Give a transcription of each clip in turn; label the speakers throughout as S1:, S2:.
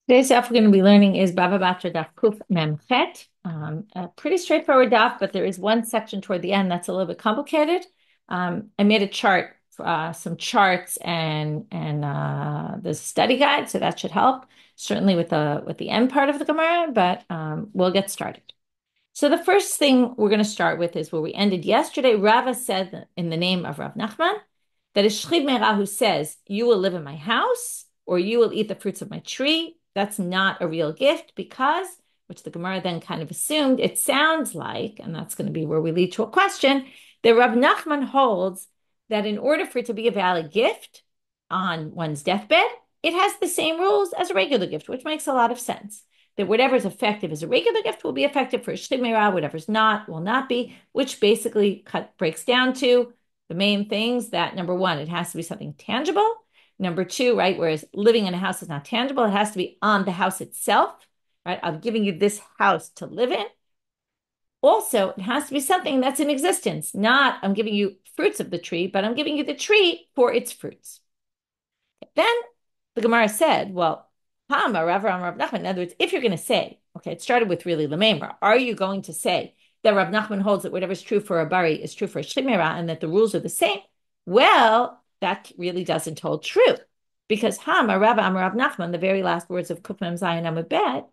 S1: Today's daf we're going to be learning is Bava Batra daf Kuf Mem Chet. A pretty straightforward daf, but there is one section toward the end that's a little bit complicated. I made a chart, some charts, and the study guide, so that should help. Certainly with the end part of the Gemara, but we'll get started. So the first thing we're going to start with is where we ended yesterday. Rava said in the name of Rav Nachman that is Shchib Meira who says, "You will live in my house, or you will eat the fruits of my tree." That's not a real gift because, which the Gemara then kind of assumed, it sounds like, and that's going to be where we lead to a question, that Rav Nachman holds that in order for it to be a valid gift on one's deathbed, it has the same rules as a regular gift, which makes a lot of sense. That whatever's effective as a regular gift will be effective for a Shchib Meira, whatever's not will not be, which basically breaks down to the main things that, number one, it has to be something tangible. Number two, right, whereas living in a house is not tangible, it has to be on the house itself, right? I'm giving you this house to live in. Also, it has to be something that's in existence, not I'm giving you fruits of the tree, but I'm giving you the tree for its fruits. Then the Gemara said, well, Rav Nachman, in other words, if you're going to say, okay, it started with really Lamemra, are you going to say that Rav Nachman holds that whatever's true for a bari is true for a Shchib Meira and that the rules are the same? Well, that really doesn't hold true. Because Rav Nachman, the very last words of Kuf Mem Zayin Amud Bet,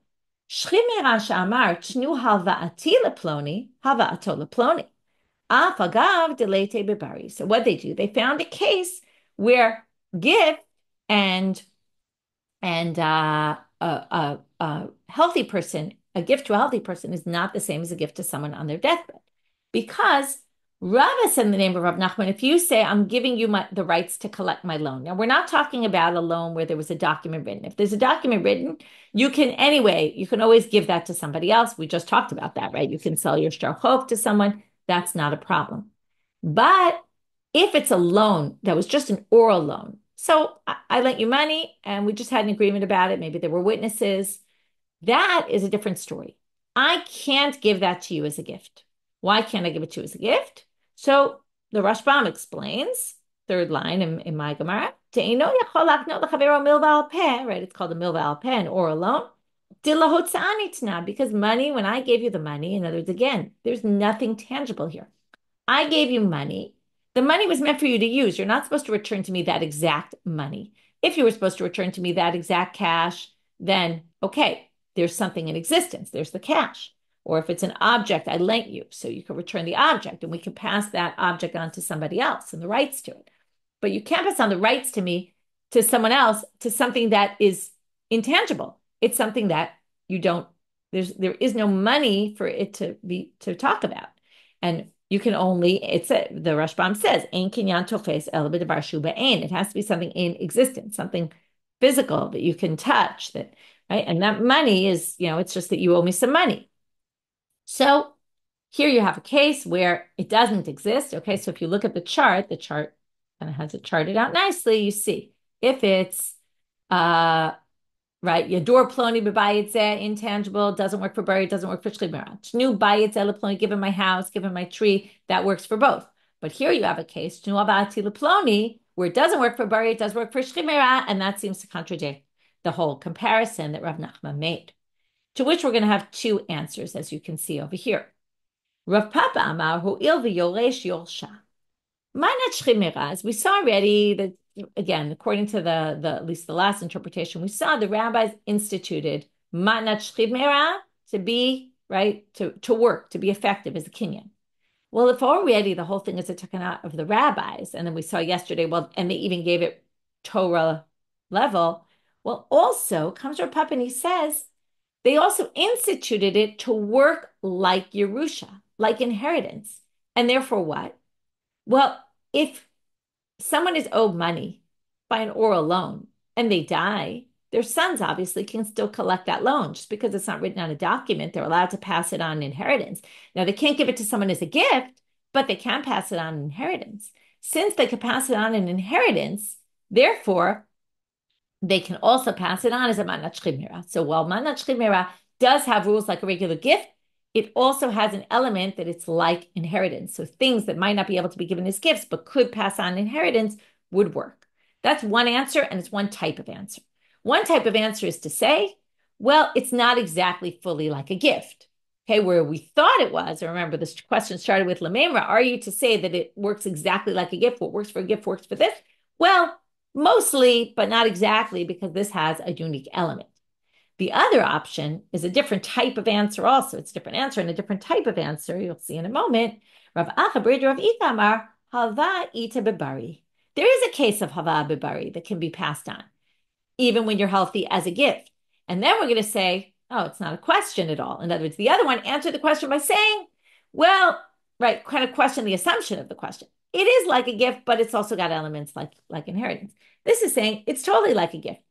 S1: Shchib Meira she'amar tnu halva'ati leploni, halva'ato leploni. Af agav delete bebari. So what they do, they found a case where gift and a healthy person, a gift to a healthy person is not the same as a gift to someone on their deathbed. Because Rava said in the name of Rav Nachman, if you say, I'm giving you the rights to collect my loan. Now, we're not talking about a loan where there was a document written. If there's a document written, you can always give that to somebody else. We just talked about that, right? You can sell your shtar chov to someone. That's not a problem. But if it's a loan that was just an oral loan, so I lent you money and we just had an agreement about it. Maybe there were witnesses. That is a different story. I can't give that to you as a gift. Why can't I give it to you as a gift? So the Rashbam explains, third line in my Gemara, right? It's called a milva al peh, or a loan. Because money, when I gave you the money, in other words, again, there's nothing tangible here. I gave you money. The money was meant for you to use. You're not supposed to return to me that exact money. If you were supposed to return to me that exact cash, then okay, there's something in existence. There's the cash. Or if it's an object I lent you, so you can return the object and we can pass that object on to somebody else and the rights to it. But you can't pass on the rights to me, to someone else, to something that is intangible. It's something that you don't, there is no money for it to talk about. And you can only, the Rashbam says, Ein kinyan tofes el b'davar shu ba'ein. It has to be something in existence, something physical that you can touch, that, right? And that money is, it's just that you owe me some money. So here you have a case where it doesn't exist. Okay, so if you look at the chart kind of has it charted out nicely. You see if it's right, Yadur ploni b'bayit intangible, doesn't work for bari, doesn't work for shchib meira. Tnu bayit ploni, given my house, given my tree, that works for both. But here you have a case, tnu abati ploni, where it doesn't work for bari, it does work for shchib meira, and that seems to contradict the whole comparison that Rav Nachman made. To which we're going to have two answers, as you can see over here. Rav Papa Amar hu il v'yoresh yorsha. Manat shchib meira, as we saw already, that again, according to the at least the last interpretation, we saw the rabbis instituted matnat shchib meira to be right to work, to be effective as a kinyan. Well, if already the whole thing is a takana of the rabbis, and then we saw yesterday, well, and they even gave it Torah level. Well, also comes Rav Papa and he says they also instituted it to work like Yerusha, like inheritance, and therefore what? Well, if someone is owed money by an oral loan and they die, their sons obviously can still collect that loan. Just because it's not written on a document, they're allowed to pass it on in inheritance. Now, they can't give it to someone as a gift, but they can pass it on in inheritance. Since they can pass it on in inheritance, therefore, they can also pass it on as a manat shchib meira. So while manat shchib meira does have rules like a regular gift, it also has an element that it's like inheritance. So things that might not be able to be given as gifts, but could pass on inheritance would work. That's one answer, and it's one type of answer. One type of answer is to say well, it's not exactly fully like a gift. Okay, where we thought it was, and remember this question started with Lamemra, are you to say that it works exactly like a gift? What works for a gift works for this? Well, mostly, but not exactly, because this has a unique element. The other option is a different type of answer also. It's a different answer and a different type of answer. You'll see in a moment. Rav Nachman, Rav Itamar, Hava ita bebari. There is a case of Hava bebari that can be passed on, even when you're healthy as a gift. And then we're going to say, oh, it's not a question at all. In other words, the other one answered the question by saying, well, right, kind of question the assumption of the question. It is like a gift, but it's also got elements like inheritance. This is saying it's totally like a gift.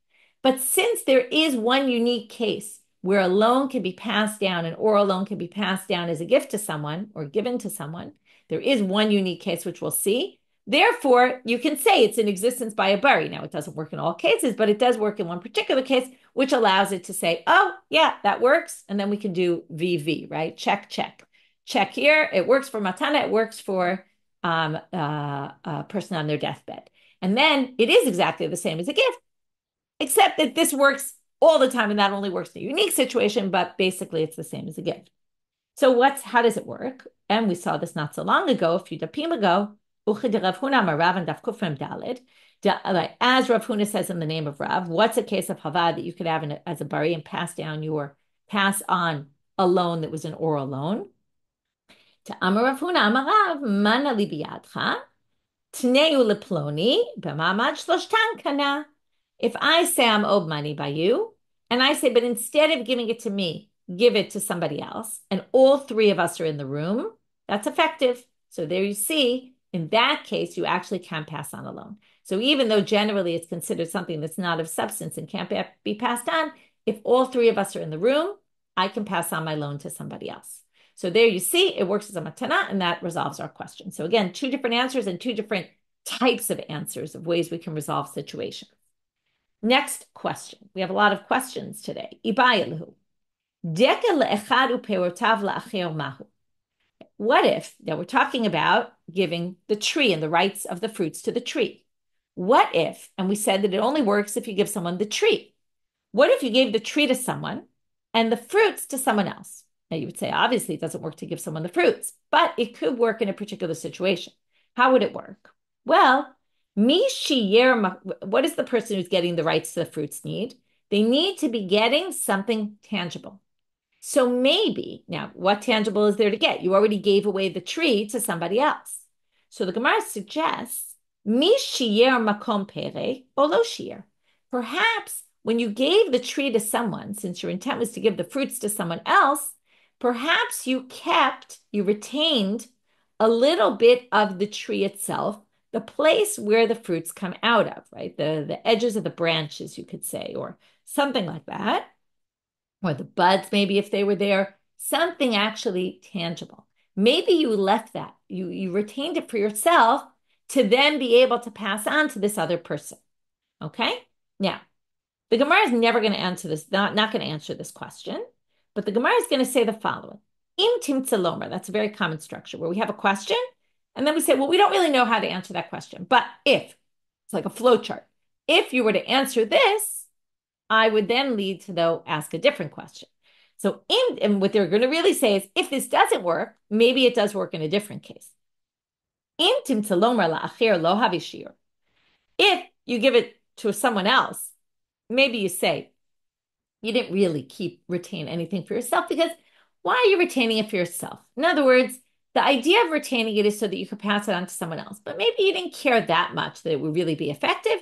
S1: But since there is one unique case where a loan can be passed down, an oral loan can be passed down as a gift to someone or given to someone, there is one unique case, which we'll see. Therefore, you can say it's in existence by a bari. Now, it doesn't work in all cases, but it does work in one particular case, which allows it to say, oh, yeah, that works. And then we can do VV, right? Check, check. Check here. It works for matana. It works for a person on their deathbed. And then it is exactly the same as a gift, except that this works all the time and that only works in a unique situation, but basically it's the same as a gift. So how does it work? And we saw this not so long ago, a few dapim ago. As Rav Huna says in the name of Rav, what's a case of hava that you could have as a bari and pass on a loan that was an oral loan? To Amar Rav Huna Amar Rav, mana li biyadcha, tneu leploni, b'mamad shloshtan kana. If I say I'm owed money by you, and I say, but instead of giving it to me, give it to somebody else, and all three of us are in the room, that's effective. So there you see, in that case, you actually can pass on a loan. So even though generally it's considered something that's not of substance and can't be passed on, if all three of us are in the room, I can pass on my loan to somebody else. So there you see, it works as a matana, and that resolves our question. So again, two different answers and two different types of answers of ways we can resolve situations. Next question. We have a lot of questions today. What if, now we're talking about giving the tree and the rights of the fruits to the tree. What if, and we said that it only works if you give someone the tree. What if you gave the tree to someone and the fruits to someone else? Now you would say, obviously it doesn't work to give someone the fruits, but it could work in a particular situation. How would it work? Well, what does the person who's getting the rights to the fruits need? They need to be getting something tangible. So maybe, now, what tangible is there to get? You already gave away the tree to somebody else. So the Gemara suggests, mi shiur makom pere o lo shiur. Perhaps when you gave the tree to someone, since your intent was to give the fruits to someone else, perhaps you retained a little bit of the tree itself, the place where the fruits come out of, right? The edges of the branches, you could say, or something like that. Or the buds, maybe if they were there, something actually tangible. Maybe you left that. You retained it for yourself to then be able to pass on to this other person. Okay? Now, the Gemara is never going to answer this, not going to answer this question, but the Gemara is going to say the following. Im timtzelomer, that's a very common structure where we have a question, and then we say, well, we don't really know how to answer that question. But if, it's like a flow chart, if you were to answer this, I would then lead to, though, ask a different question. So, and what they're going to really say is, if this doesn't work, maybe it does work in a different case. If you give it to someone else, maybe you say, you didn't really retain anything for yourself, because why are you retaining it for yourself? In other words, the idea of retaining it is so that you could pass it on to someone else. But maybe you didn't care that much that it would really be effective.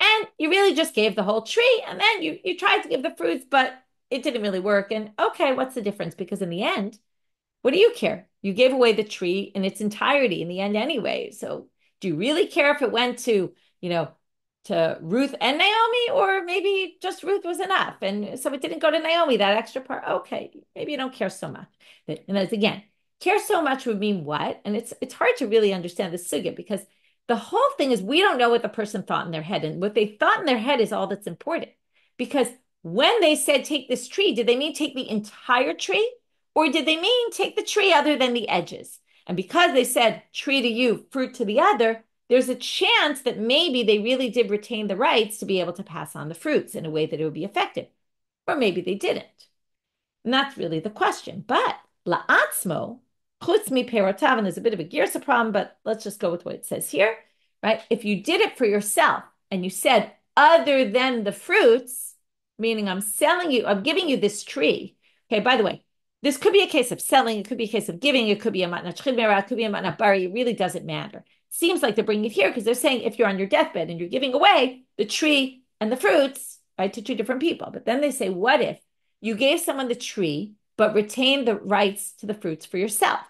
S1: And you really just gave the whole tree, and then you tried to give the fruits, but it didn't really work. And okay, what's the difference? Because in the end, what do you care? You gave away the tree in its entirety in the end anyway. So do you really care if it went to Ruth and Naomi, or maybe just Ruth was enough? And so it didn't go to Naomi, that extra part. Okay, maybe you don't care so much. And that's, again, care so much would mean what? And it's hard to really understand the sugya, because the whole thing is we don't know what the person thought in their head. And what they thought in their head is all that's important. Because when they said take this tree, did they mean take the entire tree? Or did they mean take the tree other than the edges? And because they said tree to you, fruit to the other, there's a chance that maybe they really did retain the rights to be able to pass on the fruits in a way that it would be effective. or maybe they didn't. And that's really the question. But la'atzmo, chutz mi perotav, and there's a bit of a girsa problem, but let's just go with what it says here, right? If you did it for yourself and you said, other than the fruits, meaning I'm giving you this tree. Okay, by the way, this could be a case of selling, it could be a case of giving, it could be a matnat chidmera, it could be a matnat bari, it really doesn't matter. It seems like they're bringing it here because they're saying if you're on your deathbed and you're giving away the tree and the fruits, right, to two different people. But then they say, what if you gave someone the tree, but retained the rights to the fruits for yourself?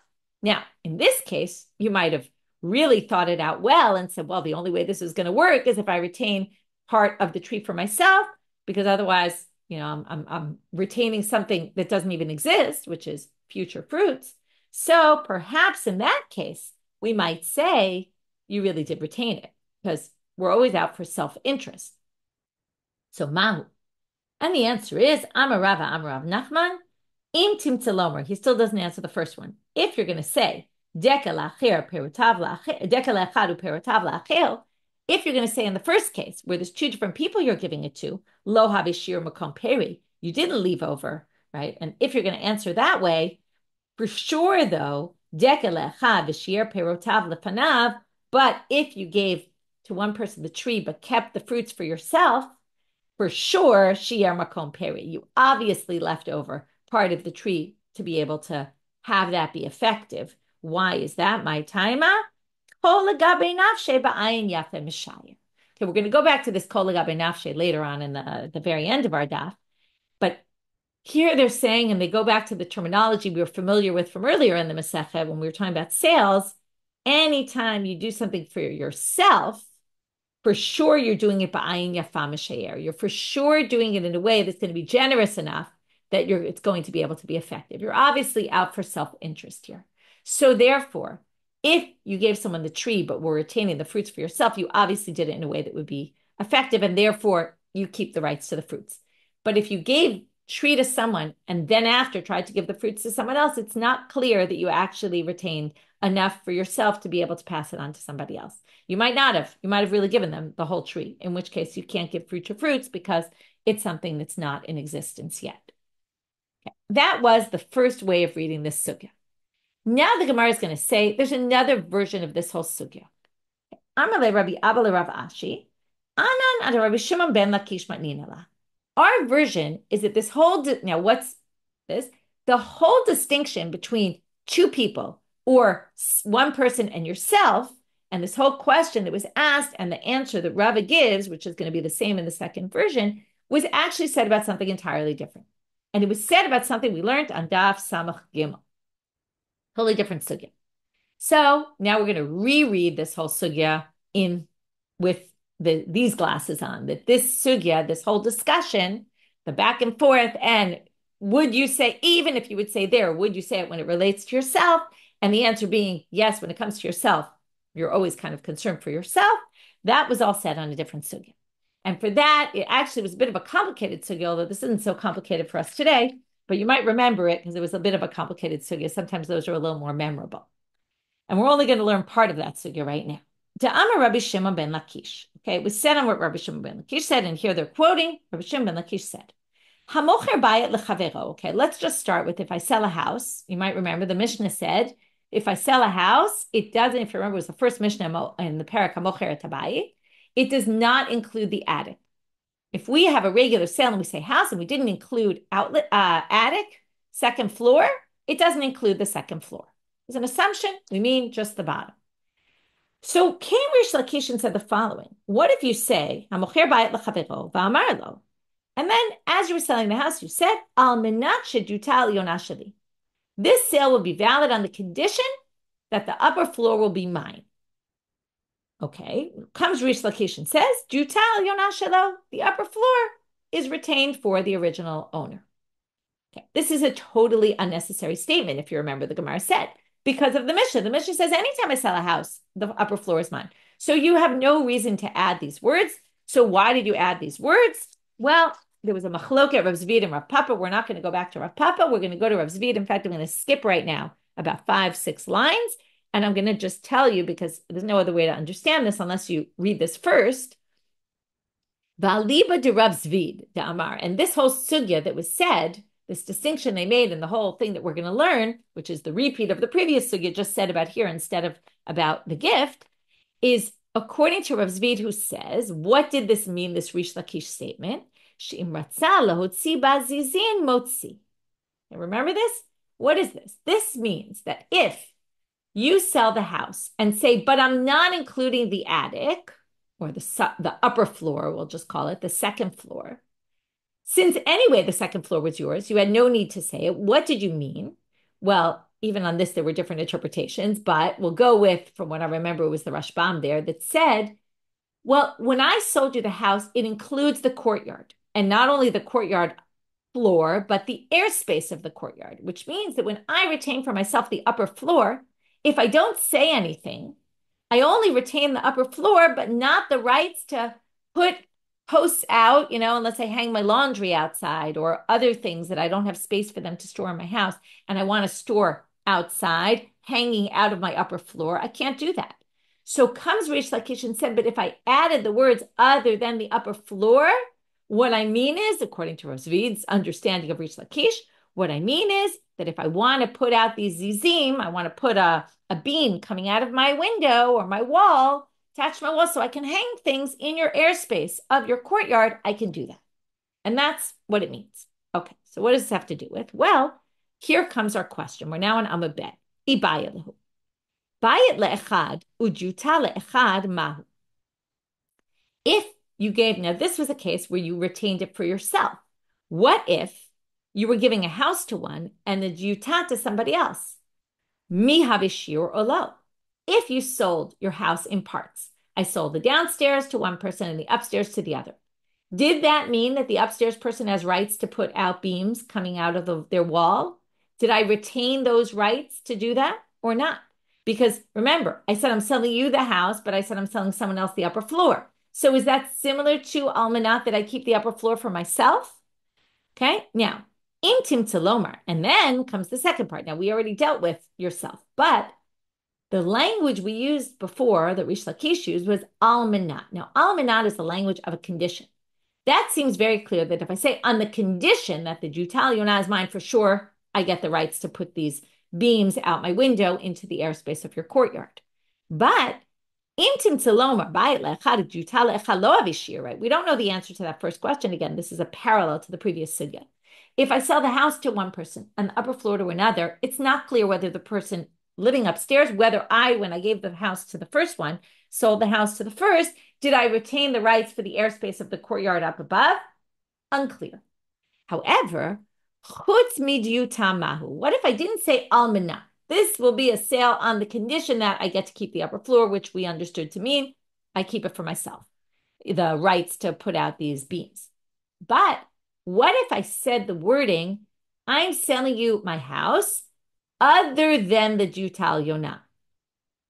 S1: Now, in this case, you might have really thought it out well and said, well, the only way this is going to work is if I retain part of the tree for myself, because otherwise, I'm retaining something that doesn't even exist, which is future fruits. So perhaps in that case, we might say you really did retain it because we're always out for self-interest. So mahu. And the answer is Amar Rava, Amar Rav Nachman, im timtzalomer. He still doesn't answer the first one. If you're going to say deka la'acher perotav la'acher, deka la'achadu perotav la'acher, if you're going to say in the first case, where there's two different people you're giving it to, lo have shiur makom peri, you didn't leave over, right? And if you're going to answer that way, for sure though, deka le'achad v'shiur perotav lefanav, but if you gave to one person the tree but kept the fruits for yourself, for sure, shiur makom peri, you obviously left over part of the tree to be able to have that be effective. Why is that? My taima? Okay, we're going to go back to this kol legabe nafshe later on in the very end of our daf. But here they're saying, and they go back to the terminology we were familiar with from earlier in the Masechet when we were talking about sales, anytime you do something for yourself, for sure you're doing it ba'ayin yafa m'she'er. You're for sure doing it in a way that's going to be generous enough that it's going to be able to be effective. You're obviously out for self-interest here. So therefore, if you gave someone the tree but were retaining the fruits for yourself, you obviously did it in a way that would be effective, and therefore you keep the rights to the fruits. But if you gave tree to someone and then after tried to give the fruits to someone else, it's not clear that you actually retained enough for yourself to be able to pass it on to somebody else. You might not have. You might have really given them the whole tree, in which case you can't give fruit to fruits because it's something that's not in existence yet. Okay. That was the first way of reading this sugya. Now the Gemara is going to say there's another version of this whole sugya. Amalei Rabbi Abba Rav Ashi, Anan ad Rabbi Shimon ben Lakish matninala. Our version is that this whole now what's this? The whole distinction between two people or one person and yourself, and this whole question that was asked and the answer that Rava gives, which is going to be the same in the second version, was actually said about something entirely different. And it was said about something we learned on Daf Samach Gimel. Totally different sugya. So now we're going to reread this whole sugya with these glasses on, that this sugya, this whole discussion, the back and forth, and would you say, even if you would say there, would you say it when it relates to yourself? And the answer being yes, when it comes to yourself, you're always kind of concerned for yourself. That was all said on a different sugya. And for that, it actually was a bit of a complicated sugya, although this isn't so complicated for us today. But you might remember it because it was a bit of a complicated sugya. Sometimes those are a little more memorable. And we're only going to learn part of that sugya right now. Da'amar Rabbi Shimon ben Lakish. Okay, it was said on what Rabbi Shimon ben Lakish said, and here they're quoting. Rabbi Shimon ben Lakish said, Hamocher bayit lechavero. Okay, let's just start with if I sell a house. You might remember the Mishnah said, if I sell a house, it doesn't, if you remember, it was the first Mishnah in the parak Hamocher tabayit. It does not include the attic. If we have a regular sale and we say house and we didn't include attic, second floor, it doesn't include the second floor. It's an assumption. We mean just the bottom. So came Reish Lakish and said the following. What if you say, Hamocher bayit lechavero v'amar lo, and then as you were selling the house, you said, Al menat shedutal yonashali. This sale will be valid on the condition that the upper floor will be mine. Okay, comes Reish Lakish and says, Dutal yonashalo, the upper floor is retained for the original owner. Okay, this is a totally unnecessary statement, if you remember the Gemara said, because of the Mishnah. The Mishnah says, anytime I sell a house, the upper floor is mine. So you have no reason to add these words. So why did you add these words? Well, there was a machloket, Rav Zvid and Rav Papa. We're not going to go back to Rav Papa. We're going to go to Rav Zvid. In fact, I'm going to skip right now about 5-6 lines. And I'm going to just tell you, because there's no other way to understand this unless you read this first, Va'aliba de Rav Zvid de Amar. And this whole sugya that was said, this distinction they made in the whole thing that we're going to learn, which is the repeat of the previous sugya just said about here instead of about the gift, is according to Rav Zvid, who says, what did this mean, this Reish Lakish statement? She'im ratzah lahotzi ba'zizin motzi. And remember this? What is this? This means that if you sell the house and say, but I'm not including the attic or the upper floor, we'll just call it the second floor. Since anyway, the second floor was yours, you had no need to say it. What did you mean? Well, even on this, there were different interpretations, but we'll go with, from what I remember, it was the Rashbam there that said, well, when I sold you the house, it includes the courtyard, and not only the courtyard floor, but the airspace of the courtyard, which means that when I retain for myself the upper floor, if I don't say anything, I only retain the upper floor, but not the rights to put posts out, unless I hang my laundry outside or other things that I don't have space for them to store in my house. And I want to store outside, hanging out of my upper floor. I can't do that. So comes Reish Lakish and said, but if I added the words other than the upper floor, what I mean is, according to Rav Zvid's understanding of Reish Lakish, what I mean is that if I want to put out these zizim, I want to put a beam coming out of my window or my wall, attach my wall so I can hang things in your airspace of your courtyard, I can do that. And that's what it means. Okay, so what does this have to do with? Well, here comes our question. We're now on Amud Bet. Ibayat lehu. Bayat le'echad ujuta le'echad mahu. If you gave, now this was a case where you retained it for yourself. What if you were giving a house to one and the juta to somebody else? Mi habishir olo. If you sold your house in parts, I sold the downstairs to one person and the upstairs to the other. Did that mean that the upstairs person has rights to put out beams coming out of their wall? Did I retain those rights to do that or not? Because remember, I said I'm selling you the house, but I said I'm selling someone else the upper floor. So is that similar to almanat that I keep the upper floor for myself? Okay, now, intim talomar. And then comes the second part. Now, we already dealt with yourself, but the language we used before that Reish Lakish used was almanat. Now, almanat is the language of a condition. That seems very clear that if I say on the condition that the jutal yonah is mine, for sure, I get the rights to put these beams out my window into the airspace of your courtyard. But intim talomar, bayit le'echad jutal le'echad lo avishir, right? We don't know the answer to that first question. Again, this is a parallel to the previous sugya. If I sell the house to one person and the upper floor to another, it's not clear whether the person living upstairs, whether I, when I gave the house to the first one, sold the house to the first, did I retain the rights for the airspace of the courtyard up above? Unclear. However, chutz midyuta mahu. What if I didn't say almanah? This will be a sale on the condition that I get to keep the upper floor, which we understood to mean I keep it for myself, the rights to put out these beams. But what if I said the wording, I'm selling you my house other than the jutal yonah?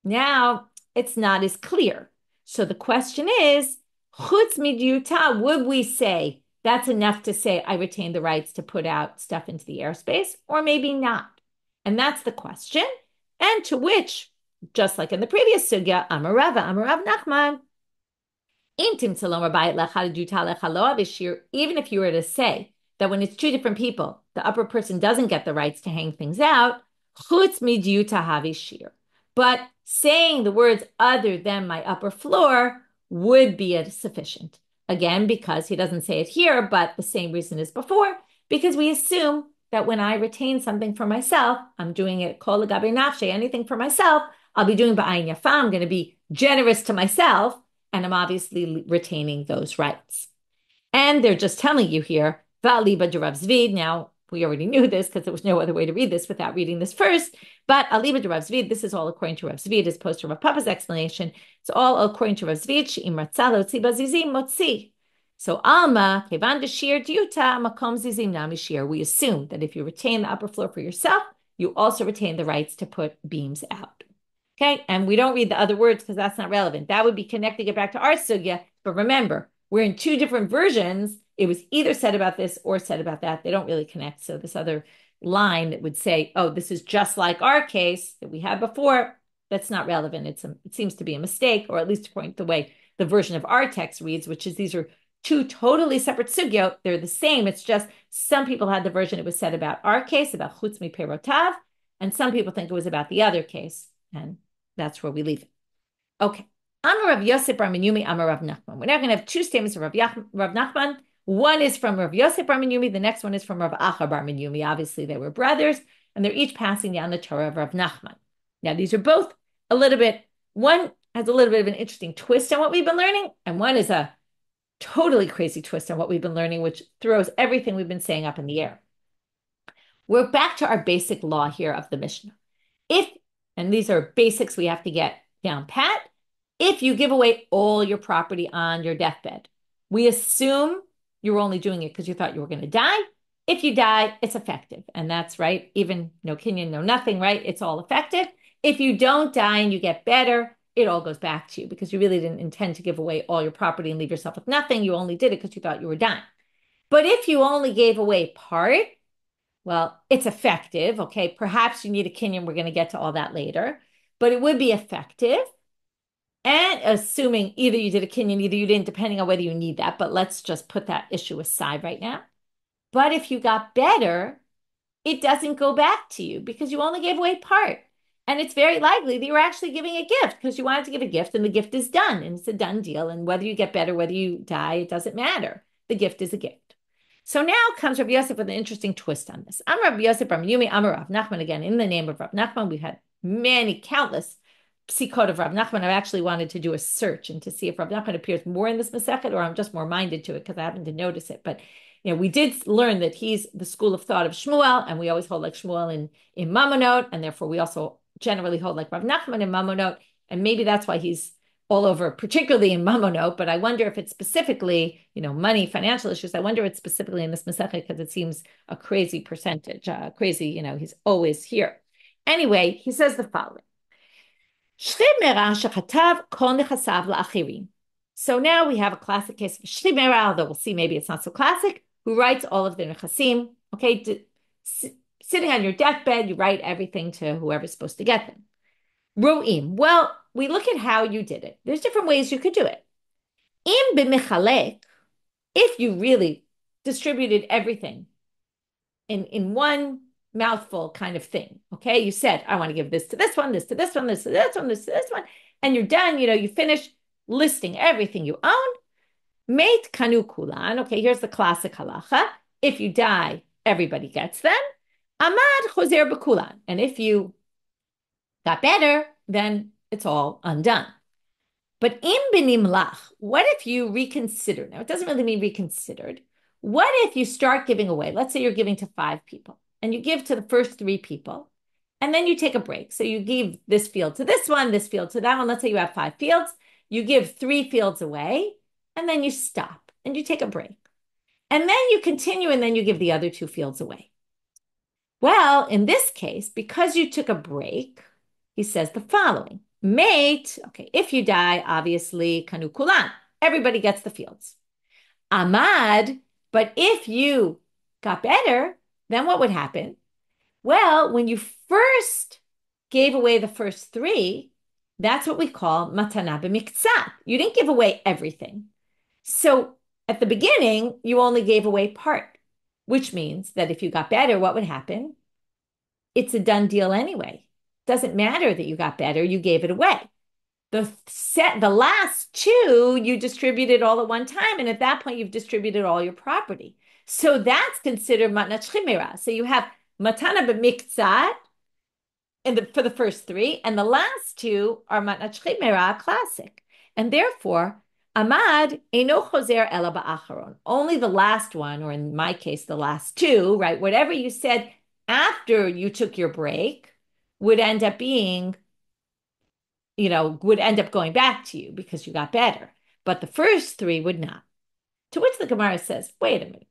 S1: Now, it's not as clear. So the question is, chutz midyuta, would we say that's enough to say I retain the rights to put out stuff into the airspace, or maybe not? And that's the question. And to which, just like in the previous sugya, Amar Rav Nachman, intim salom bayit lechad juta lecha lo avishir, even if you were to say that when it's two different people, the upper person doesn't get the rights to hang things out, chutz midyuta havishir. But saying the words other than my upper floor would be sufficient. Again, because he doesn't say it here, but the same reason as before, because we assume that when I retain something for myself, I'm doing it kol legabe nafshe, anything for myself, I'll be doing ba'ayin yafa, I'm going to be generous to myself, and I'm obviously retaining those rights. And they're just telling you here, va'aliba de Rav Zvid. Now, we already knew this because there was no other way to read this without reading this first. But aliba de Rav Zvid, this is all according to Rav Zvid as opposed to Rav Papa's explanation. It's all according to Rav Zvid. She'im ratzah lotzi bazizim motzi. So alma kevan deshir diuta makom zizim nami shir. We assume that if you retain the upper floor for yourself, you also retain the rights to put beams out. Okay, and we don't read the other words because that's not relevant. That would be connecting it back to our sugya. But remember, we're in two different versions. It was either said about this or said about that. They don't really connect. So this other line that would say, oh, this is just like our case that we had before, that's not relevant. It seems to be a mistake, or at least according to the way the version of our text reads, which is these are two totally separate sugyot. They're the same. It's just some people had the version it was said about our case, about chutz mi perotav, and some people think it was about the other case. And that's where we leave it. Okay. Amar Rav Yosef Bar Yumi, Amar Rav Nachman. We're now going to have two statements of Rav Nachman. One is from Rav Yosef Bar Yumi. The next one is from Rav Acha Bar Yumi. Obviously, they were brothers, and they're each passing down the Torah of Rav Nachman. Now, these are both a little bit, one has a little bit of an interesting twist on what we've been learning, and one is a totally crazy twist on what we've been learning, which throws everything we've been saying up in the air. We're back to our basic law here of the Mishnah. And these are basics we have to get down pat, if you give away all your property on your deathbed, we assume you were only doing it because you thought you were going to die. If you die, it's effective. And that's right. Even no kinyan, no nothing, right? It's all effective. If you don't die and you get better, it all goes back to you because you really didn't intend to give away all your property and leave yourself with nothing. You only did it because you thought you were dying. But if you only gave away part, well, it's effective. Okay, perhaps you need a kinyan. We're going to get to all that later. But it would be effective. And assuming either you did a kinyan, either you didn't, depending on whether you need that. But let's just put that issue aside right now. But if you got better, it doesn't go back to you because you only gave away part. And it's very likely that you're actually giving a gift because you wanted to give a gift and the gift is done and it's a done deal. And whether you get better, whether you die, it doesn't matter. The gift is a gift. So now comes Rabbi Yosef with an interesting twist on this. I'm Rabbi Yosef Bar Yumi, I'm Rav Nachman again. In the name of Rav Nachman, we had countless psikot of Rav Nachman. I actually wanted to do a search and to see if Rav Nachman appears more in this Masechet or I'm just more minded to it because I happened to notice it. But we did learn that he's the school of thought of Shmuel, and we always hold like Shmuel in Mamonot, and therefore we also generally hold like Rav Nachman in Mamonot, and maybe that's why he's all over, particularly in Mamonot. But I wonder if it's specifically, money, financial issues. I wonder if it's specifically in this Masechet because it seems a crazy percentage, he's always here. Anyway, he says the following. So now we have a classic case of Shlimera, although we'll see maybe it's not so classic, who writes all of the nechasim. Okay, sitting on your deathbed, you write everything to whoever's supposed to get them. Ro'im. Well, we look at how you did it. There's different ways you could do it. Im b'michalek, if you really distributed everything in one mouthful kind of thing. Okay, you said, I want to give this to this one, this to this one, this to this one, this to this one, and you're done. You finish listing everything you own. Meit kanu kulan. Okay, here's the classic halacha. If you die, everybody gets them. Amad choser b'kulan. And if you got better, then it's all undone. But im benimlach, what if you reconsider? Now, it doesn't really mean reconsidered. What if you start giving away? Let's say you're giving to 5 people. And you give to the first 3 people, and then you take a break. So you give this field to this one, this field to that one. Let's say you have 5 fields. You give 3 fields away, and then you stop, and you take a break. And then you continue, and then you give the other 2 fields away. Well, in this case, because you took a break, he says the following. Mate, okay, if you die, obviously, kanu kulan, everybody gets the fields. Amad, but if you got better, then what would happen? Well, when you first gave away the first 3, that's what we call matana b'miktzat. You didn't give away everything. So at the beginning, you only gave away part, which means that if you got better, what would happen? It's a done deal anyway. Doesn't matter that you got better, you gave it away. The last 2, you distributed all at one time, and at that point, you've distributed all your property. So that's considered matnat chimera. So you have matana b'miktzat for the first 3, and the last 2 are matnat chimera, classic. And therefore, amad eino choser ela ba'acharon. Only the last one, or in my case, the last 2, right? Whatever you said after you took your break would end up being, would end up going back to you because you got better. But the first 3 would not. To which the Gemara says, wait a minute.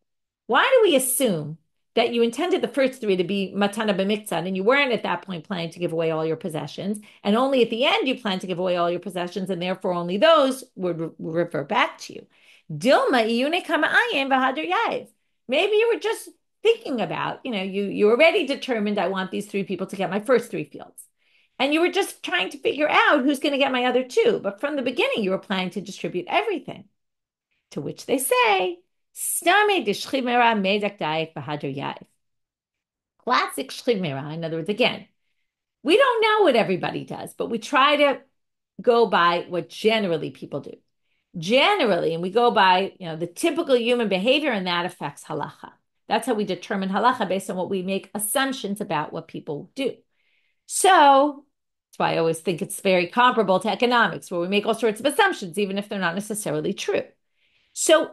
S1: Why do we assume that you intended the first 3 to be matana b'miktzat and you weren't at that point planning to give away all your possessions, and only at the end you plan to give away all your possessions, and therefore only those would revert back to you? Dilma iyune kama ayim v'hader yav. Maybe you were just thinking about, you already determined I want these 3 people to get my first 3 fields. And you were just trying to figure out who's going to get my other 2. But from the beginning, you were planning to distribute everything. To which they say, Stame d'shchimera medak daik v'hadr yaif. Classic shchimera. In other words, again, we don't know what everybody does, but we try to go by what generally people do. Generally, and we go by, the typical human behavior, and that affects halacha. That's how we determine halacha, based on what we make assumptions about what people do. So that's why I always think it's very comparable to economics, where we make all sorts of assumptions, even if they're not necessarily true. So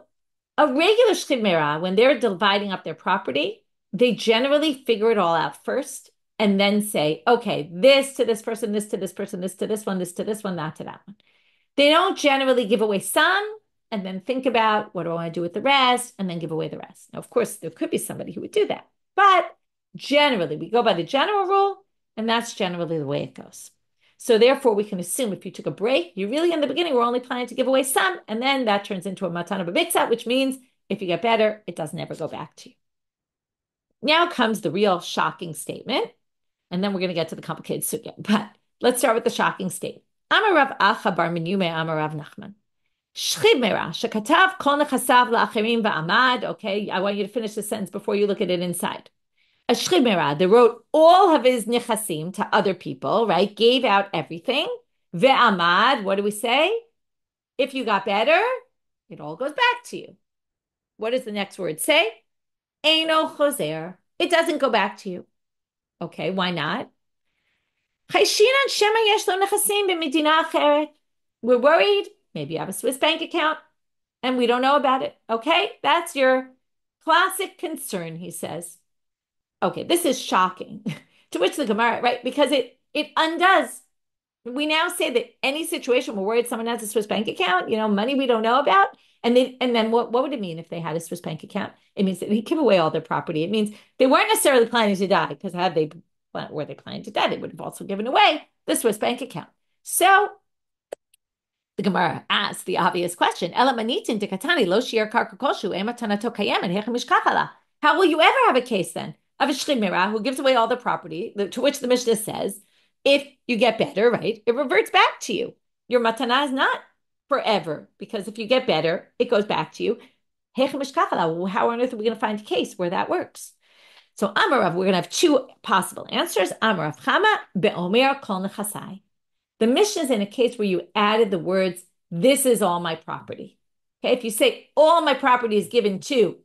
S1: a regular shchimera, when they're dividing up their property, they generally figure it all out first and then say, okay, this to this person, this to this person, this to this one, this to this one, that to that one. They don't generally give away some and then think about, what do I want to do with the rest, and then give away the rest. Now, of course, there could be somebody who would do that. But generally, we go by the general rule, and that's generally the way it goes. So therefore, we can assume if you took a break, you really, in the beginning, were only planning to give away some, and then that turns into a matana b'miktzah, which means if you get better, it doesn't ever go back to you. Now comes the real shocking statement, and then we're going to get to the complicated sugya. But let's start with the shocking statement. Amar Rav Acha bar Menyume Amar Rav Nachman. Shchimera shekatav kol nechasav la'acherim va'amad. Okay, I want you to finish the sentence before you look at it inside. A shchimera that wrote all of his nechasim to other people, right? Gave out everything. Ve'amad, what do we say? If you got better, it all goes back to you. What does the next word say? Eino choser. It doesn't go back to you. Okay, why not? We're worried. Maybe you have a Swiss bank account and we don't know about it. Okay, that's your classic concern, he says. Okay, this is shocking. To which the Gemara, right? Because it undoes. We now say that any situation we're worried someone has a Swiss bank account, money we don't know about. And then what would it mean if they had a Swiss bank account? It means that they give away all their property. It means they weren't necessarily planning to die, because were they planning to die, they would have also given away the Swiss bank account. So the Gemara asks the obvious question: how will you ever have a case then of a shchimera who gives away all the property, to which the Mishnah says, if you get better, right, it reverts back to you. Your matana is not forever, because if you get better, it goes back to you. How on earth are we going to find a case where that works? So Amarav, we're going to have two possible answers. Amarav Chama be'omer kol nechasai. The Mishnah is in a case where you added the words, this is all my property. Okay, if you say all my property is given to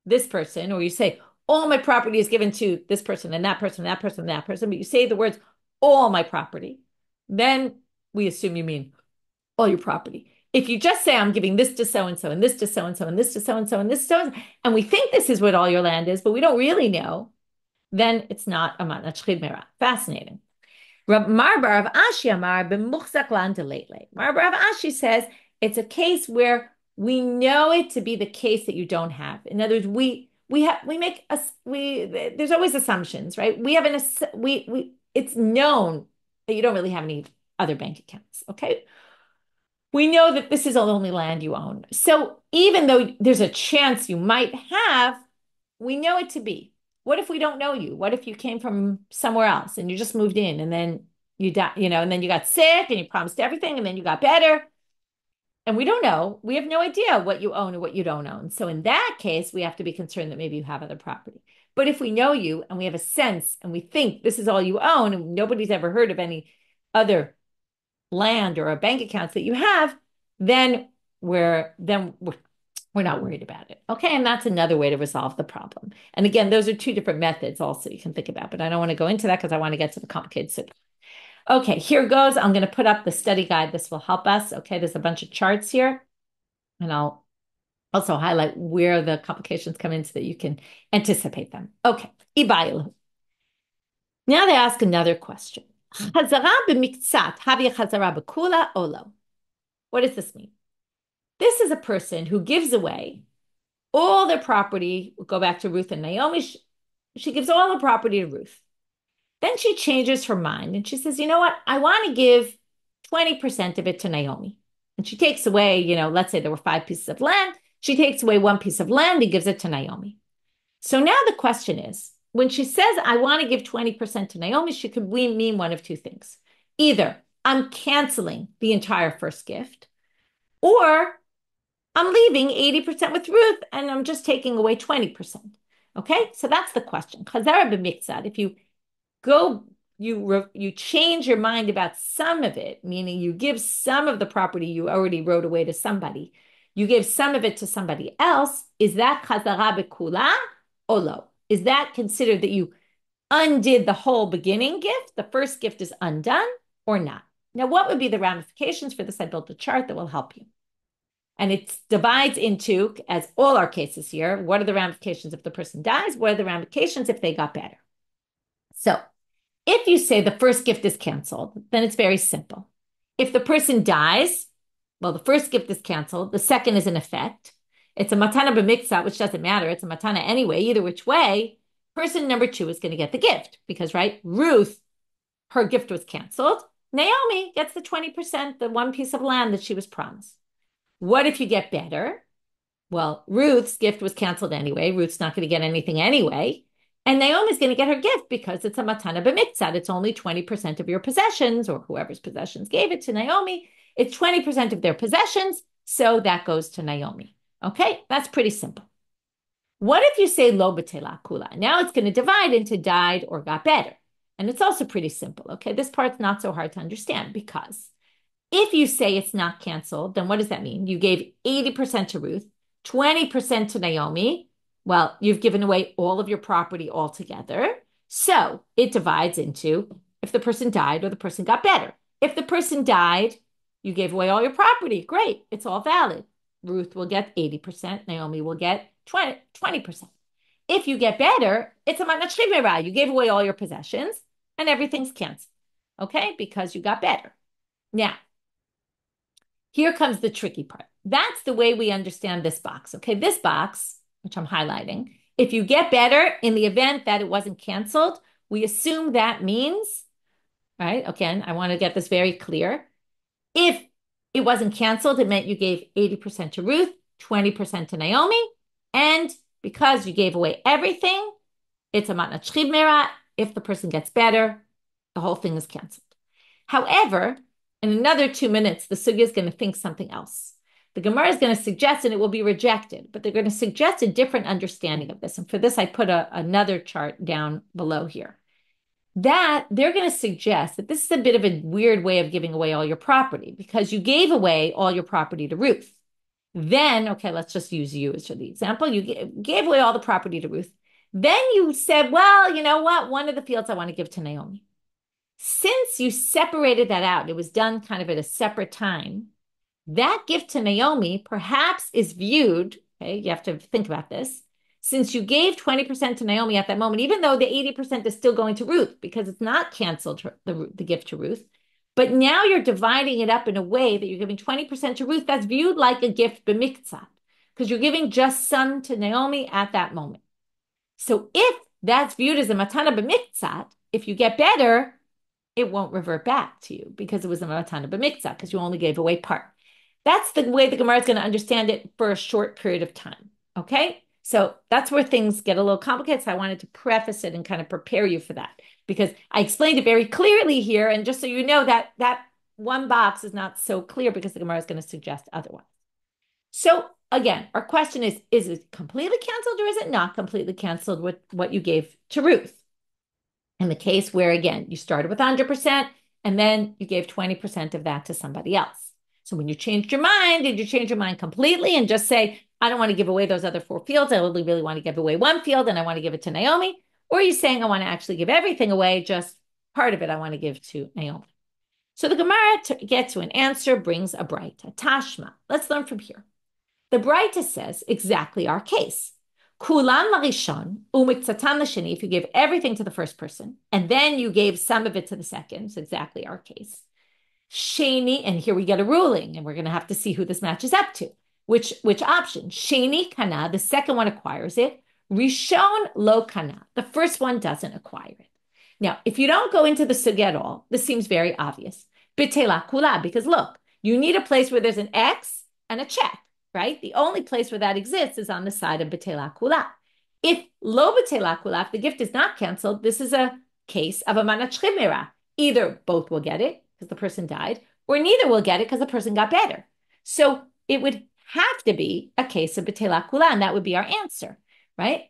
S1: this person, or you say all my property is given to this person and that person, that person, that person, but you say the words all my property, then we assume you mean all your property. If you just say, I'm giving this to so-and-so, and this to so-and-so, and this to so-and-so, and this to so-and-so, and we think this is what all your land is, but we don't really know, then it's not a matnat shchimera. Fascinating. Marbar of Ashi Amar b'muchzak land lately. Marbar of Ashi says it's a case where we know it to be the case that you don't have. In other words, there's always assumptions, right? It's known that you don't really have any other bank accounts. Okay. We know that this is the only land you own. So even though there's a chance you might have, we know it to be. What if we don't know you? What if you came from somewhere else and you just moved in and then you died, and then you got sick and you promised everything and then you got better? And we don't know. We have no idea what you own or what you don't own. So in that case, we have to be concerned that maybe you have other property. But if we know you and we have a sense and we think this is all you own and nobody's ever heard of any other land or bank accounts that you have, then we're not worried about it. Okay. And that's another way to resolve the problem. And again, those are two different methods also you can think about, but I don't want to go into that because I want to get to the complicated sugya. Okay, here goes. I'm going to put up the study guide. This will help us. Okay, there's a bunch of charts here, and I'll also highlight where the complications come in so that you can anticipate them. Okay, Ibayilu. Now they ask another question. Chazara b'miktzat, havi chazara b'kula olo. What does this mean? This is a person who gives away all their property. We'll go back to Ruth and Naomi. She gives all the property to Ruth. Then she changes her mind and she says, you know what? I want to give 20% of it to Naomi. And she takes away, let's say there were 5 pieces of land. She takes away 1 piece of land and gives it to Naomi. So now the question is, when she says, I want to give 20% to Naomi, she could mean one of two things. Either I'm canceling the entire first gift, or I'm leaving 80% with Ruth and I'm just taking away 20%. Okay, so that's the question. Chazara b'miktzad. If you go, you change your mind about some of it, meaning you give some of the property you already wrote away to somebody, you give some of it to somebody else, is that chazara b'kula or lo? Is that considered that you undid the whole beginning gift? The first gift is undone or not? Now, what would be the ramifications for this? I built a chart that will help you. And it divides into, as all our cases here, what are the ramifications if the person dies? What are the ramifications if they got better? So if you say the first gift is canceled, then it's very simple. If the person dies, well, the first gift is canceled. The second is in effect. It's a matana b'miktzah, which doesn't matter. It's a matana anyway. Either which way, person number 2 is going to get the gift because, right, Ruth, her gift was canceled. Naomi gets the 20%, the one piece of land that she was promised. What if you get better? Well, Ruth's gift was canceled anyway. Ruth's not going to get anything anyway. And Naomi's going to get her gift because it's a matana b'miktzad. It's only 20% of your possessions, or whoever's possessions gave it to Naomi. It's 20% of their possessions. So that goes to Naomi. Okay, that's pretty simple. What if you say lo b'tela kula? Now it's going to divide into died or got better. And it's also pretty simple. Okay, this part's not so hard to understand because if you say it's not canceled, then what does that mean? You gave 80% to Ruth, 20% to Naomi. Well, you've given away all of your property altogether. So it divides into if the person died or the person got better. If the person died, you gave away all your property. Great. It's all valid. Ruth will get 80%. Naomi will get 20%. If you get better, it's a matna shchivera. You gave away all your possessions and everything's canceled. Okay? Because you got better. Now, here comes the tricky part. That's the way we understand this box. Okay, this box, which I'm highlighting, if you get better in the event that it wasn't canceled, we assume that means, right? Again, I want to get this very clear. If it wasn't canceled, it meant you gave 80% to Ruth, 20% to Naomi, and because you gave away everything, it's a matna shchivera. If the person gets better, the whole thing is canceled. However, in another 2 minutes, the sugya is going to think something else. The Gemara is going to suggest, and it will be rejected, but they're going to suggest a different understanding of this. And for this, I put another chart down below here. That they're going to suggest that this is a bit of a weird way of giving away all your property because you gave away all your property to Ruth. Then, okay, let's just use you as the example. You gave away all the property to Ruth. Then you said, well, you know what? One of the fields I want to give to Naomi. Since you separated that out, it was done kind of at a separate time, that gift to Naomi perhaps is viewed, okay, you have to think about this, since you gave 20% to Naomi at that moment, even though the 80% is still going to Ruth because it's not canceled, the gift to Ruth, but now you're dividing it up in a way that you're giving 20% to Ruth, that's viewed like a gift b'miktzat, because you're giving just some to Naomi at that moment. So if that's viewed as a matana b'miktzat, if you get better, it won't revert back to you because it was a matana b'miktzah because you only gave away part. That's the way the Gemara is going to understand it for a short period of time. Okay? So that's where things get a little complicated. So I wanted to preface it and kind of prepare you for that because I explained it very clearly here. And just so you know that that one box is not so clear because the Gemara is going to suggest otherwise. So again, our question is it completely canceled or is it not completely canceled with what you gave to Ruth? In the case where, again, you started with 100% and then you gave 20% of that to somebody else. So when you changed your mind, did you change your mind completely and just say, I don't want to give away those other 4 fields. I only really want to give away 1 field and I want to give it to Naomi. Or are you saying I want to actually give everything away, just part of it I want to give to Naomi? So the Gemara, to get to an answer, brings a braita, Tashma. Let's learn from here. The braita says exactly our case. Kulan larishon umiktatan l'sheni. If you gave everything to the first person and then you gave some of it to the second, it's exactly our case. Sheni, and here we get a ruling, and we're going to have to see who this matches up to. Which option? Sheni kana, the second one acquires it. Rishon lo kana, the first one doesn't acquire it. Now, if you don't go into the sugya at all, this seems very obvious. B'tela kula, because look, you need a place where there's an X and a check. Right? The only place where that exists is on the side of b'tela kula. If lo b'tela kula, if the gift is not canceled, this is a case of a matna shchivera. Either both will get it because the person died, or neither will get it because the person got better. So it would have to be a case of b'tela kula, and that would be our answer, right?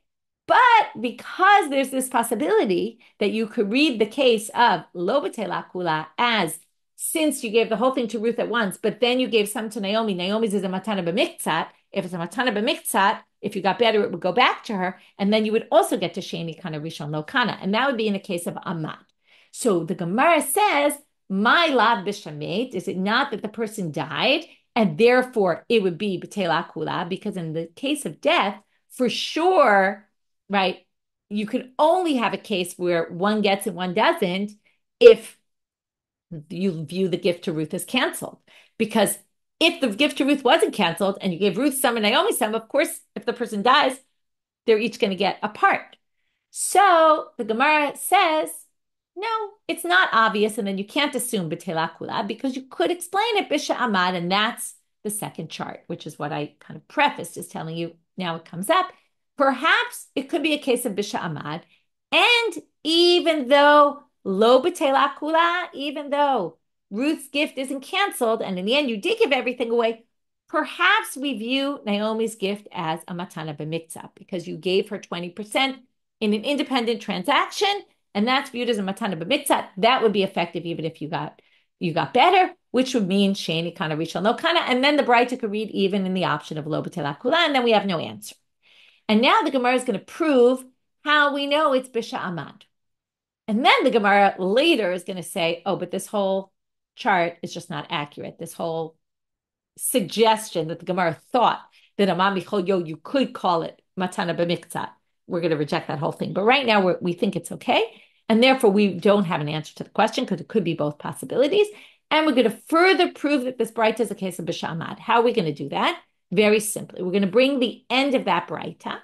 S1: But because there's this possibility that you could read the case of lo b'tela kula as since you gave the whole thing to Ruth at once, but then you gave some to Naomi. Naomi's is a matana b'miktzat. If it's a matana b'miktzat, if you got better, it would go back to her, and then you would also get to sheni kana rishon lo kana, and that would be in a case of amad. So the Gemara says, my lav b'shamet, is it not that the person died, and therefore it would be b'tela kula, because in the case of death, for sure, right, you could only have a case where one gets and one doesn't if you view the gift to Ruth as canceled. Because if the gift to Ruth wasn't canceled and you gave Ruth some and Naomi some, of course, if the person dies, they're each going to get a part. So the Gemara says, no, it's not obvious, and then you can't assume b'tela kula because you could explain it b'sha amad, and that's the second chart, which is what I kind of prefaced as telling you. Now it comes up. Perhaps it could be a case of b'sha amad, and even though lo b'tela kula, even though Ruth's gift isn't canceled, and in the end you did give everything away, perhaps we view Naomi's gift as a matana b'miktzah because you gave her 20% in an independent transaction, and that's viewed as a matana b'miktzah. That would be effective even if you got better, which would mean sheni kana rishon lo kana, and then the Braita could read even in the option of lo b'tela kula, and then we have no answer. And now the Gemara is going to prove how we know it's b'sha amad. And then the Gemara later is going to say, oh, but this whole chart is just not accurate. This whole suggestion that the Gemara thought that amad michol yo, you could call it matana b'miktzah. We're going to reject that whole thing. But right now we think it's okay. And therefore we don't have an answer to the question because it could be both possibilities. And we're going to further prove that this Braita is a case of b'sha amad. How are we going to do that? Very simply. We're going to bring the end of that Braita.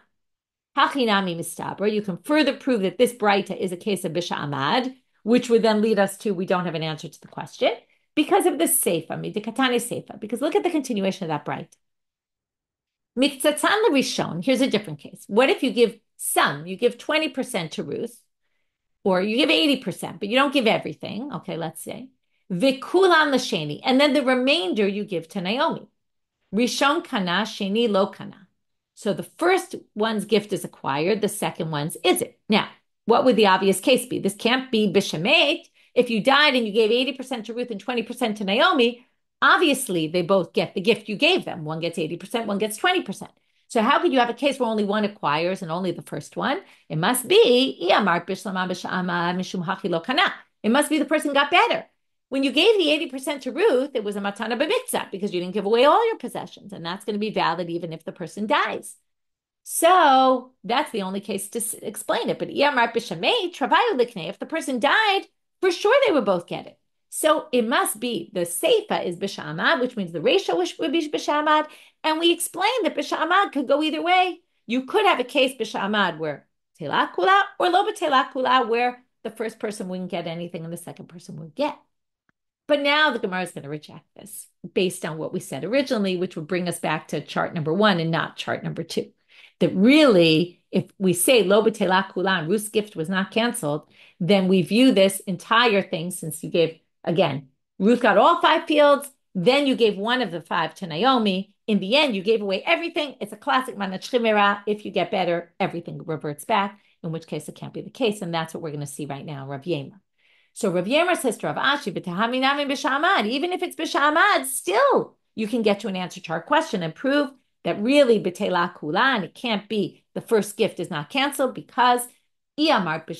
S1: Hachinami mistabra. You can further prove that this Braita is a case of b'sha amad, which would then lead us to we don't have an answer to the question because of the seifa, midikatane seifa. Because look at the continuation of that Braita. Miktzatan l'rishon. Here's a different case. What if you give some? You give 20% to Ruth, or you give 80%, but you don't give everything. Okay, let's say v'kulam l'sheni, and then the remainder you give to Naomi. Rishon kana, sheni lo kana. So the first one's gift is acquired, the second one's isn't. Now, what would the obvious case be? This can't be b'shemet. If you died and you gave 80% to Ruth and 20% to Naomi, obviously they both get the gift you gave them. One gets 80%, one gets 20%. So how could you have a case where only one acquires and only the first one? It must be, it must be the person got better. When you gave the 80% to Ruth, it was a matana b'miktzah because you didn't give away all your possessions, and that's going to be valid even if the person dies. So that's the only case to explain it. But if the person died, for sure they would both get it. So it must be the seifa is b'sha amad, which means the ratio would be b'sha amad, and we explained that b'sha amad could go either way. You could have a case b'sha amad where b'tela kula or lo b'tela kula where the first person wouldn't get anything and the second person would get. But now the Gemara is going to reject this based on what we said originally, which would bring us back to chart number 1 and not chart number 2. That really, if we say lo b'tela kula and Ruth's gift was not canceled, then we view this entire thing, since you gave, again, Ruth got all 5 fields, then you gave one of the 5 to Naomi. In the end, you gave away everything. It's a classic manat chimera. If you get better, everything reverts back, in which case it can't be the case. And that's what we're going to see right now, Rav Yema. So Rav Yemer says to Rav Ashi, even if it's b'sha amad, still you can get to an answer to our question and prove that really b'tela kula, and it can't be the first gift is not canceled because if you're going to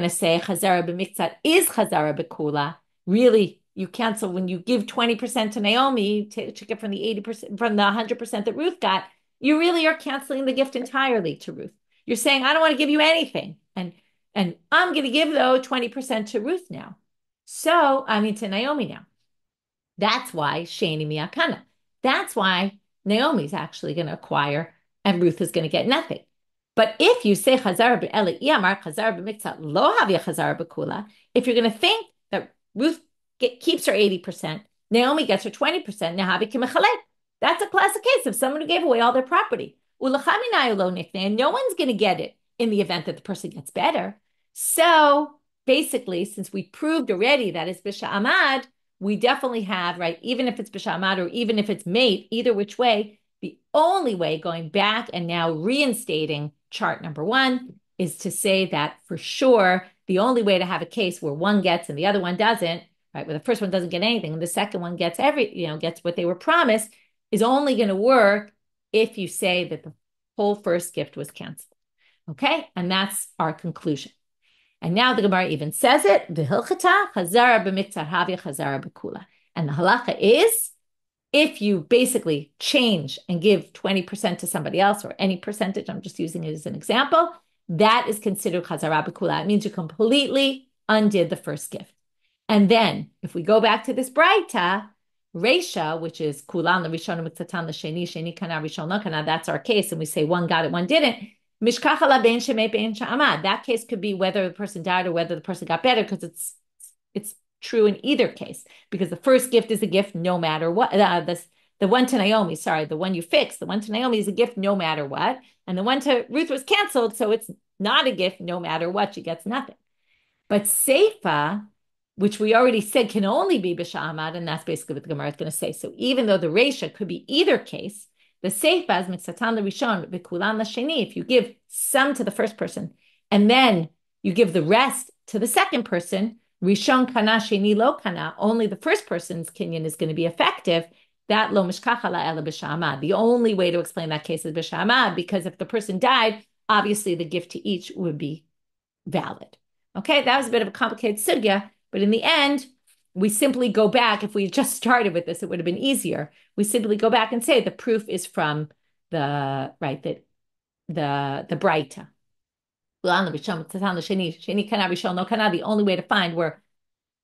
S1: say chazara b'miktzat is chazara b'kula, really you cancel when you give 20% to Naomi, take it from the 80%, from the 100% that Ruth got. You really are canceling the gift entirely to Ruth. You're saying, I don't want to give you anything. And I'm going to give, though, 20% to Ruth now. To Naomi now. That's why Sheni Miyakana. That's why Naomi's actually going to acquire and Ruth is going to get nothing. But if you say Chazar b'Eli, Iyamar Chazar b'Miktzat lo havia Chazar b'Kula, if you're going to think that Ruth keeps her 80%, Naomi gets her 20%, Nahavi Kimechalek. That's a classic case of someone who gave away all their property. And no one's going to get it in the event that the person gets better. So basically, since we proved already that it's b'sha'amad, we definitely have, right, even if it's b'sha'amad or even if it's mate, either which way, the only way going back and now reinstating chart number one is to say that for sure, the only way to have a case where one gets and the other one doesn't, right, where the first one doesn't get anything and the second one gets gets what they were promised, is only going to work if you say that the whole first gift was canceled. Okay, and that's our conclusion. And now the Gemara even says it, v'hilchata chazara b'miktzar havya chazara b'kula. And the halacha is, if you basically change and give 20% to somebody else or any percentage, I'm just using it as an example, that is considered chazara b'kula. It means you completely undid the first gift. And then if we go back to this braita, Reisha, which is kulan l'rishon mitzatan l'sheni, sheni kana rishon lo kana, that's our case, and we say one got it, one didn't. Mishkacha la ben shemei ben sha'amad. That case could be whether the person died or whether the person got better, because it's true in either case, because the first gift is a gift no matter what. The one to Naomi, sorry, the one you fixed, the one to Naomi is a gift no matter what, and the one to Ruth was canceled, so it's not a gift no matter what. She gets nothing. But Seifa, which we already said can only be b'sha'amad, and that's basically what the Gemara is going to say. So even though the Reisha could be either case, the Seifa is mitzatan l'rishon v'kulan l'sheni. If you give some to the first person and then you give the rest to the second person, rishon kana sheni lo kana, only the first person's kinyan is going to be effective. That lo mishkacha la ela b'sha'amad. The only way to explain that case is b'sha'amad, because if the person died, obviously the gift to each would be valid. Okay, that was a bit of a complicated sugya, but in the end, we simply go back. If we had just started with this, it would have been easier. We simply go back and say the proof is from the braita. The only way to find where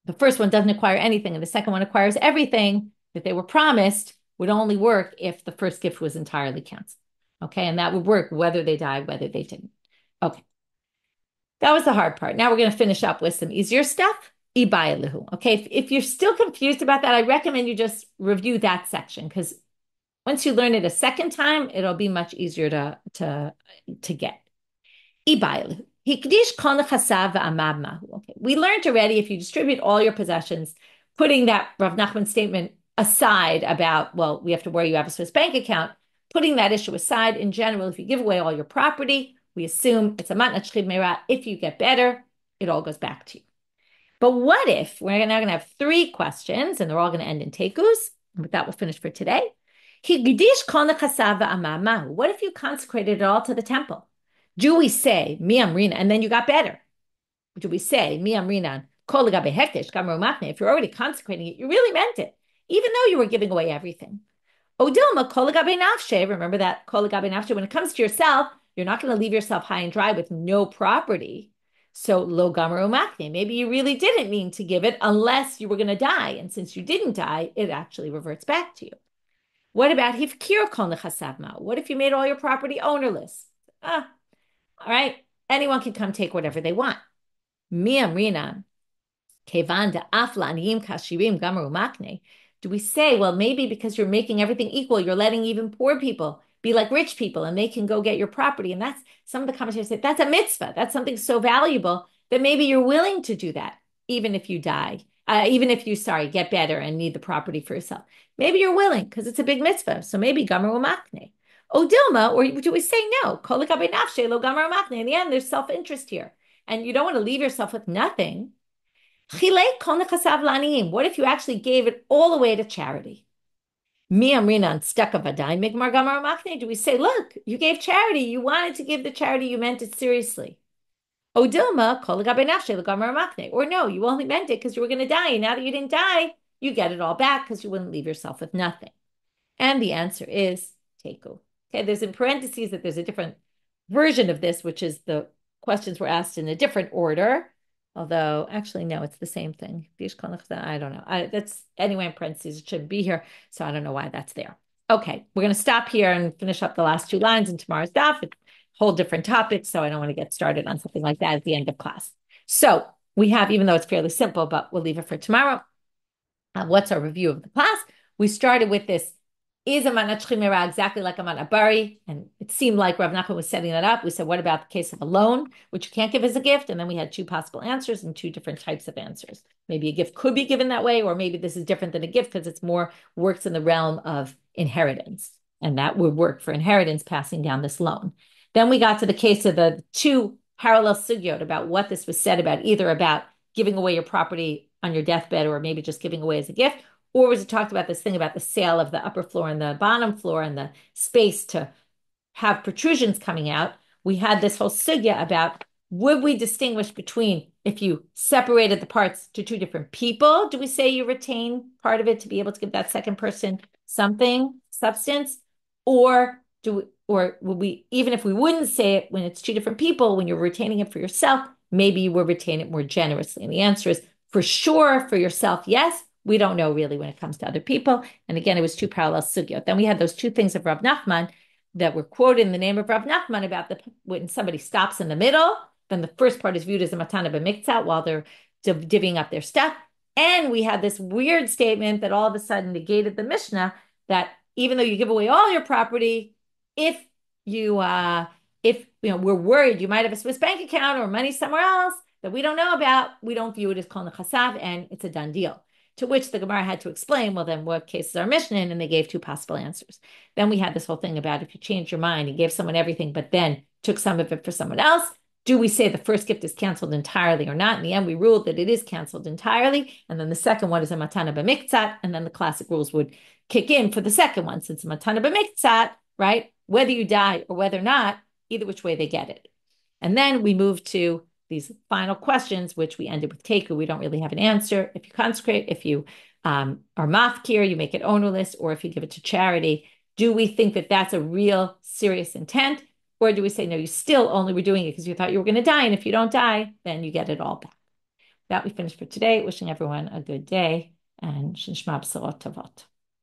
S1: the first one doesn't acquire anything and the second one acquires everything that they were promised would only work if the first gift was entirely canceled. Okay, and that would work whether they died, whether they didn't. Okay, that was the hard part. Now we're going to finish up with some easier stuff. Okay, if you're still confused about that, I recommend you just review that section, because once you learn it a second time, it'll be much easier to get. Okay, we learned already, if you distribute all your possessions, putting that Rav Nachman statement aside about, well, we have to worry you have a Swiss bank account, putting that issue aside, in general, if you give away all your property, we assume it's a matnat shchid meira. If you get better, it all goes back to you. But what if, we're now going to have three questions, and they're all going to end in tekus. And with that, we'll finish for today. What if you consecrated it all to the temple? Do we say, mi amrina, and then you got better? Do we say, mi amrina, kol legabe hekdesh, gamar u'matne, if you're already consecrating it, you really meant it, even though you were giving away everything. Odilma, kol legabe nafshe, remember that kol legabe nafshe, when it comes to yourself, you're not going to leave yourself high and dry with no property. So lo gamar u'matne, maybe you really didn't mean to give it unless you were going to die. And since you didn't die, it actually reverts back to you. What about hifkir kol nechasav ma'u? What if you made all your property ownerless? All right, anyone can come take whatever they want. Mi amrina, kevan da'af la'aniyim kashirim gamar u'matne. Do we say, well, maybe because you're making everything equal, you're letting even poor people be like rich people and they can go get your property? And that's, some of the commentators say, that's a mitzvah. That's something so valuable that maybe you're willing to do that, even if you die, even if you, get better and need the property for yourself. Maybe you're willing because it's a big mitzvah. So maybe gamar u'matne. Odilma, or do we say no? Kol legabe nafshe lo gamar u'matne. In the end, there's self-interest here. And you don't want to leave yourself with nothing. What if you actually gave it all away to charity? Mi amrinan stuck of a dime, migmar gamar u'matne. Do we say, look, you gave charity. You wanted to give the charity. You meant it seriously. Odilma, kol legabe nafshe lo gamar u'matne. Or no, you only meant it because you were going to die. And now that you didn't die, you get it all back because you wouldn't leave yourself with nothing. And the answer is teku. Okay, there's in parentheses that there's a different version of this, which is the questions were asked in a different order. Although, actually, no, it's the same thing. I don't know. That's anyway in parentheses. It shouldn't be here, so I don't know why that's there. Okay, we're going to stop here and finish up the last two lines in tomorrow's daf. It's a whole different topic, so I don't want to get started on something like that at the end of class. So we have, even though it's fairly simple, but we'll leave it for tomorrow. What's our review of the class? We started with this Is a manat chimera exactly like a manat bari? And it seemed like Rav Nachman was setting that up. We said, what about the case of a loan, which you can't give as a gift? And then we had two possible answers and two different types of answers. Maybe a gift could be given that way, or maybe this is different than a gift because it's more works in the realm of inheritance. And that would work for inheritance, passing down this loan. Then we got to the case of the two parallel sugyot about what this was said about, either about giving away your property on your deathbed or maybe just giving away as a gift, or was it talked about this thing about the sale of the upper floor and the bottom floor and the space to have protrusions coming out? We had this whole sugya about, would we distinguish between if you separated the parts to two different people? Do we say you retain part of it to be able to give that second person something, substance? Or would we, even if we wouldn't say it when it's two different people, when you're retaining it for yourself, maybe you would retain it more generously? And the answer is for sure for yourself, yes. We don't know really when it comes to other people. And again, it was two parallel sugyot. Then we had those two things of Rav Nachman that were quoted in the name of Rav Nachman about when somebody stops in the middle, then the first part is viewed as a matana b'miktzat while they're divvying up their stuff. And we had this weird statement that all of a sudden negated the Mishnah that even though you give away all your property, if we're worried you might have a Swiss bank account or money somewhere else that we don't know about, we don't view it as kol nechasav, and it's a done deal. To which the Gemara had to explain, well, then what cases are Mishnah in? And they gave two possible answers. Then we had this whole thing about if you change your mind and gave someone everything, but then took some of it for someone else, do we say the first gift is canceled entirely or not? In the end, we ruled that it is canceled entirely. And then the second one is a matana b'miktzat. And then the classic rules would kick in for the second one, since matana b'miktzat, right? Whether you die or whether not, either which way they get it. And then we move to these final questions, which we ended with teku. We don't really have an answer. If you consecrate, if you are mafkir, you make it ownerless, or if you give it to charity, do we think that that's a real serious intent? Or do we say, no, you still only were doing it because you thought you were going to die, and if you don't die, then you get it all back. That we finished for today. Wishing everyone a good day, and shnishma b'sorot tovot.